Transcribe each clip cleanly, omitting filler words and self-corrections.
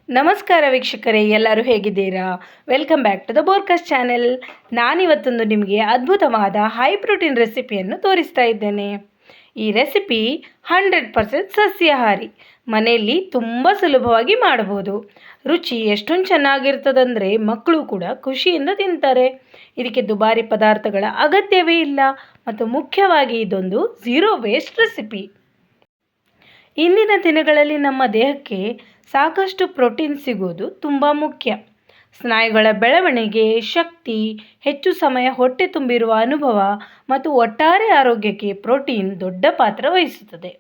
ನಮಸ್ಕಾರ ವೀಕ್ಷಕರೇ, ಎಲ್ಲರೂ ಹೇಗಿದ್ದೀರಾ? ವೆಲ್ಕಮ್ ಬ್ಯಾಕ್ ಟು ದ ಬೋರ್ಕಸ್ ಚಾನೆಲ್. ನಾನಿವತ್ತೊಂದು ನಿಮಗೆ ಅದ್ಭುತವಾದ ಹೈ ಪ್ರೋಟೀನ್ ರೆಸಿಪಿಯನ್ನು ತೋರಿಸ್ತಾ ಇದ್ದೇನೆ. ಈ ರೆಸಿಪಿ 100% ಸಸ್ಯಾಹಾರಿ, ಮನೆಯಲ್ಲಿ ತುಂಬ ಸುಲಭವಾಗಿ ಮಾಡಬಹುದು. ರುಚಿ ಎಷ್ಟೊಂದು ಚೆನ್ನಾಗಿರ್ತದಂದರೆ ಮಕ್ಕಳು ಕೂಡ ಖುಷಿಯಿಂದ ತಿಂತಾರೆ. ಇದಕ್ಕೆ ದುಬಾರಿ ಪದಾರ್ಥಗಳ ಅಗತ್ಯವೇ ಇಲ್ಲ ಮತ್ತು ಮುಖ್ಯವಾಗಿ ಇದೊಂದು ಝೀರೋ ವೇಸ್ಟ್ ರೆಸಿಪಿ. ಇಂದಿನ ದಿನಗಳಲ್ಲಿ ನಮ್ಮ ದೇಹಕ್ಕೆ ಸಾಕಷ್ಟು ಪ್ರೋಟೀನ್ ಸಿಗೋದು ತುಂಬ ಮುಖ್ಯ. ಸ್ನಾಯುಗಳ ಬೆಳವಣಿಗೆ, ಶಕ್ತಿ, ಹೆಚ್ಚು ಸಮಯ ಹೊಟ್ಟೆ ತುಂಬಿರುವ ಅನುಭವ ಮತ್ತು ಒಟ್ಟಾರೆ ಆರೋಗ್ಯಕ್ಕೆ ಪ್ರೋಟೀನ್ ದೊಡ್ಡ ಪಾತ್ರ ವಹಿಸುತ್ತದೆ.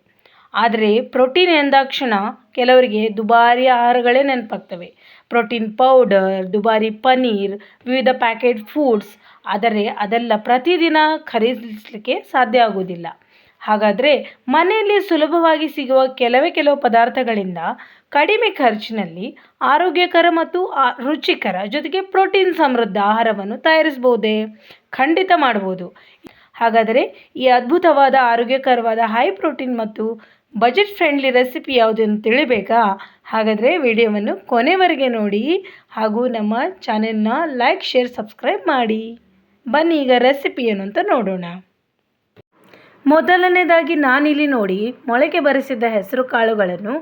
ಆದರೆ ಪ್ರೋಟೀನ್ ಎಂದಾಕ್ಷಣ ಕೆಲವರಿಗೆ ದುಬಾರಿ ಆಹಾರಗಳೇ ನೆನಪಾಗ್ತವೆ. ಪ್ರೋಟೀನ್ ಪೌಡರ್, ದುಬಾರಿ ಪನ್ನೀರ್, ವಿವಿಧ ಪ್ಯಾಕೆಟ್ ಫುಡ್ಸ್. ಆದರೆ ಅದೆಲ್ಲ ಪ್ರತಿದಿನ ಖರೀದಿಸಲಿಕ್ಕೆ ಸಾಧ್ಯ ಆಗೋದಿಲ್ಲ. ಹಾಗಾದರೆ ಮನೆಯಲ್ಲಿ ಸುಲಭವಾಗಿ ಸಿಗುವ ಕೆಲವು ಪದಾರ್ಥಗಳಿಂದ ಕಡಿಮೆ ಖರ್ಚಿನಲ್ಲಿ ಆರೋಗ್ಯಕರ ಮತ್ತು ರುಚಿಕರ ಜೊತೆಗೆ ಪ್ರೋಟೀನ್ ಸಮೃದ್ಧ ಆಹಾರವನ್ನು ತಯಾರಿಸಬಹುದೇ? ಖಂಡಿತ ಮಾಡ್ಬೋದು. ಹಾಗಾದರೆ ಈ ಅದ್ಭುತವಾದ ಆರೋಗ್ಯಕರವಾದ ಹೈ ಪ್ರೋಟೀನ್ ಮತ್ತು ಬಜೆಟ್ ಫ್ರೆಂಡ್ಲಿ ರೆಸಿಪಿ ಯಾವುದನ್ನು ತಿಳಿಬೇಕಾ? ಹಾಗಾದರೆ ವಿಡಿಯೋವನ್ನು ಕೊನೆವರೆಗೆ ನೋಡಿ ಹಾಗೂ ನಮ್ಮ ಚಾನೆಲ್ನ ಲೈಕ್, ಶೇರ್, ಸಬ್ಸ್ಕ್ರೈಬ್ ಮಾಡಿ. ಬನ್ನಿ ಈಗ ರೆಸಿಪಿ ಏನು ಅಂತ ನೋಡೋಣ. ಮೊದಲನೇದಾಗಿ ನಾನಿಲ್ಲಿ ನೋಡಿ ಮೊಳಕೆ ಬರಿಸಿದ ಹೆಸರು ಕಾಳುಗಳನ್ನು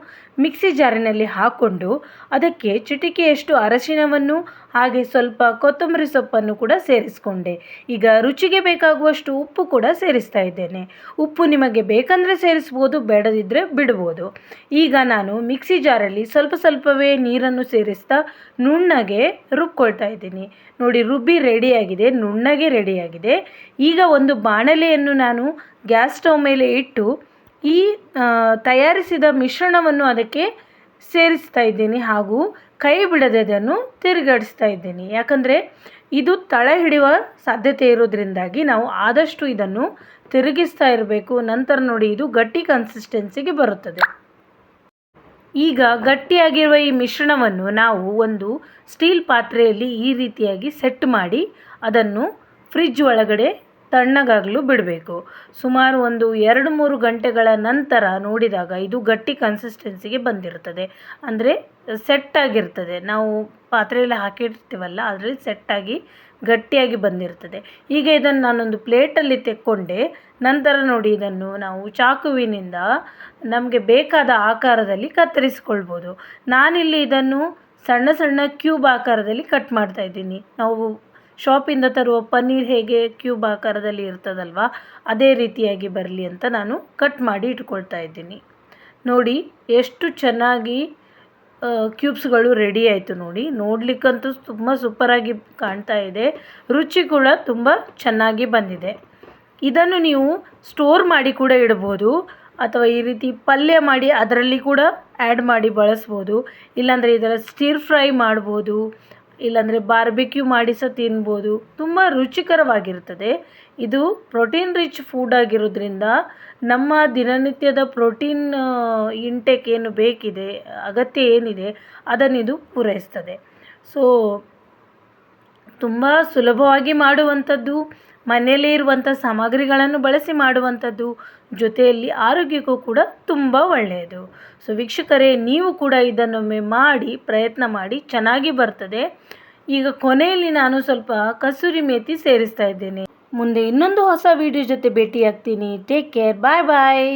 ಮಿಕ್ಸಿ ಜಾರಿನಲ್ಲಿ ಹಾಕ್ಕೊಂಡು ಅದಕ್ಕೆ ಚಿಟಿಕೆಯಷ್ಟು ಅರಶಿನವನ್ನು ಹಾಗೆ ಸ್ವಲ್ಪ ಕೊತ್ತಂಬರಿ ಸೊಪ್ಪನ್ನು ಕೂಡ ಸೇರಿಸ್ಕೊಂಡೆ. ಈಗ ರುಚಿಗೆ ಬೇಕಾಗುವಷ್ಟು ಉಪ್ಪು ಕೂಡ ಸೇರಿಸ್ತಾ ಇದ್ದೇನೆ. ಉಪ್ಪು ನಿಮಗೆ ಬೇಕಂದರೆ ಸೇರಿಸ್ಬೋದು, ಬೇಡದಿದ್ದರೆ ಬಿಡ್ಬೋದು. ಈಗ ನಾನು ಮಿಕ್ಸಿ ಜಾರಲ್ಲಿ ಸ್ವಲ್ಪವೇ ನೀರನ್ನು ಸೇರಿಸ್ತಾ ನುಣ್ಣಗೆ ರುಬ್ಕೊಳ್ತಾ ಇದ್ದೀನಿ. ನೋಡಿ, ರುಬ್ಬಿ ರೆಡಿಯಾಗಿದೆ, ನುಣ್ಣಗೆ ರೆಡಿಯಾಗಿದೆ. ಈಗ ಒಂದು ಬಾಣಲೆಯನ್ನು ನಾನು ಗ್ಯಾಸ್ ಸ್ಟವ್ ಮೇಲೆ ಇಟ್ಟು ಈ ತಯಾರಿಸಿದ ಮಿಶ್ರಣವನ್ನು ಅದಕ್ಕೆ ಸೇರಿಸ್ತಾ ಇದ್ದೀನಿ ಹಾಗೂ ಕೈ ಬಿಡದೆ ಅದನ್ನು ತಿರುಗಾಡಿಸ್ತಾ ಇದ್ದೀನಿ. ಯಾಕಂದರೆ ಇದು ತಳ ಹಿಡಿಯುವ ಸಾಧ್ಯತೆ ಇರೋದ್ರಿಂದಾಗಿ ನಾವು ಆದಷ್ಟು ಇದನ್ನು ತಿರುಗಿಸ್ತಾ ಇರಬೇಕು. ನಂತರ ನೋಡಿ, ಇದು ಗಟ್ಟಿ ಕನ್ಸಿಸ್ಟೆನ್ಸಿಗೆ ಬರುತ್ತದೆ. ಈಗ ಗಟ್ಟಿಯಾಗಿರುವ ಈ ಮಿಶ್ರಣವನ್ನು ನಾವು ಒಂದು ಸ್ಟೀಲ್ ಪಾತ್ರೆಯಲ್ಲಿ ಈ ರೀತಿಯಾಗಿ ಸೆಟ್ ಮಾಡಿ ಅದನ್ನು ಫ್ರಿಡ್ಜ್ ಒಳಗಡೆ ತಣ್ಣಗಾಗಲು ಬಿಡಬೇಕು. ಸುಮಾರು ಒಂದು 2-3 ಗಂಟೆಗಳ ನಂತರ ನೋಡಿದಾಗ ಇದು ಗಟ್ಟಿ ಕನ್ಸಿಸ್ಟೆನ್ಸಿಗೆ ಬಂದಿರ್ತದೆ. ಅಂದರೆ ಸೆಟ್ಟಾಗಿರ್ತದೆ. ನಾವು ಪಾತ್ರೆಯಲ್ಲಿ ಹಾಕಿರ್ತೀವಲ್ಲ, ಅದರಲ್ಲಿ ಸೆಟ್ಟಾಗಿ ಗಟ್ಟಿಯಾಗಿ ಬಂದಿರ್ತದೆ. ಈಗ ಇದನ್ನು ನಾನೊಂದು ಪ್ಲೇಟಲ್ಲಿ ತೆಕ್ಕೊಂಡೆ. ನಂತರ ನೋಡಿ, ಇದನ್ನು ನಾವು ಚಾಕುವಿನಿಂದ ನಮಗೆ ಬೇಕಾದ ಆಕಾರದಲ್ಲಿ ಕತ್ತರಿಸ್ಕೊಳ್ಬೋದು. ನಾನಿಲ್ಲಿ ಇದನ್ನು ಸಣ್ಣ ಕ್ಯೂಬ್ ಆಕಾರದಲ್ಲಿ ಕಟ್ ಮಾಡ್ತಾ ಇದ್ದೀನಿ. ನಾವು ಶಾಪಿಂದ ತರುವ ಪನ್ನೀರ್ ಹೇಗೆ ಕ್ಯೂಬ್ ಆಕಾರದಲ್ಲಿ ಇರ್ತದಲ್ವ, ಅದೇ ರೀತಿಯಾಗಿ ಬರಲಿ ಅಂತ ನಾನು ಕಟ್ ಮಾಡಿ ಇಟ್ಕೊಳ್ತಾ ಇದ್ದೀನಿ. ನೋಡಿ ಎಷ್ಟು ಚೆನ್ನಾಗಿ ಕ್ಯೂಬ್ಸ್ಗಳು ರೆಡಿ ಆಯಿತು. ನೋಡಿ, ನೋಡಲಿಕ್ಕಂತೂ ತುಂಬ ಸೂಪರಾಗಿ ಕಾಣ್ತಾ ಇದೆ. ರುಚಿ ಕೂಡ ತುಂಬ ಚೆನ್ನಾಗಿ ಬಂದಿದೆ. ಇದನ್ನು ನೀವು ಸ್ಟೋರ್ ಮಾಡಿ ಕೂಡ ಇಡ್ಬೋದು ಅಥವಾ ಈ ರೀತಿ ಪಲ್ಯ ಮಾಡಿ ಅದರಲ್ಲಿ ಕೂಡ ಆ್ಯಡ್ ಮಾಡಿ ಬಳಸ್ಬೋದು. ಇಲ್ಲಾಂದರೆ ಇದರ ಸ್ಟಿರ್ ಫ್ರೈ ಮಾಡ್ಬೋದು, ಇಲ್ಲಾಂದರೆ ಬಾರ್ಬಿಕ್ಯೂ ಮಾಡಿ ಸಹ ತಿನ್ಬೋದು. ತುಂಬ ರುಚಿಕರವಾಗಿರ್ತದೆ. ಇದು ಪ್ರೋಟೀನ್ ರಿಚ್ ಫುಡ್ ಆಗಿರೋದ್ರಿಂದ ನಮ್ಮ ದಿನನಿತ್ಯದ ಪ್ರೋಟೀನ್ ಇಂಟೇಕ್ ಏನು ಬೇಕಿದೆ, ಅಗತ್ಯ ಏನಿದೆ ಅದನ್ನಿದು ಪೂರೈಸ್ತದೆ. ಸೊ ತುಂಬ ಸುಲಭವಾಗಿ ಮಾಡುವಂಥದ್ದು, ಮನೆಯಲ್ಲೇ ಇರುವಂಥ ಸಾಮಗ್ರಿಗಳನ್ನು ಬಳಸಿ ಮಾಡುವಂಥದ್ದು, ಜೊತೆಯಲ್ಲಿ ಆರೋಗ್ಯಕ್ಕೂ ಕೂಡ ತುಂಬ ಒಳ್ಳೆಯದು. ಸೊ ವೀಕ್ಷಕರೇ, ನೀವು ಕೂಡ ಇದನ್ನೊಮ್ಮೆ ಮಾಡಿ ಪ್ರಯತ್ನ ಮಾಡಿ, ಚೆನ್ನಾಗಿ ಬರ್ತದೆ. ಈಗ ಕೊನೆಯಲ್ಲಿ ನಾನು ಸ್ವಲ್ಪ ಕಸೂರಿ ಮೇಥಿ ಸೇರಿಸ್ತಾ ಇದ್ದೇನೆ. ಮುಂದೆ ಇನ್ನೊಂದು ಹೊಸ ವಿಡಿಯೋ ಜೊತೆ ಭೇಟಿಯಾಗ್ತೀನಿ. ಟೇಕ್ ಕೇರ್, ಬಾಯ್ ಬಾಯ್.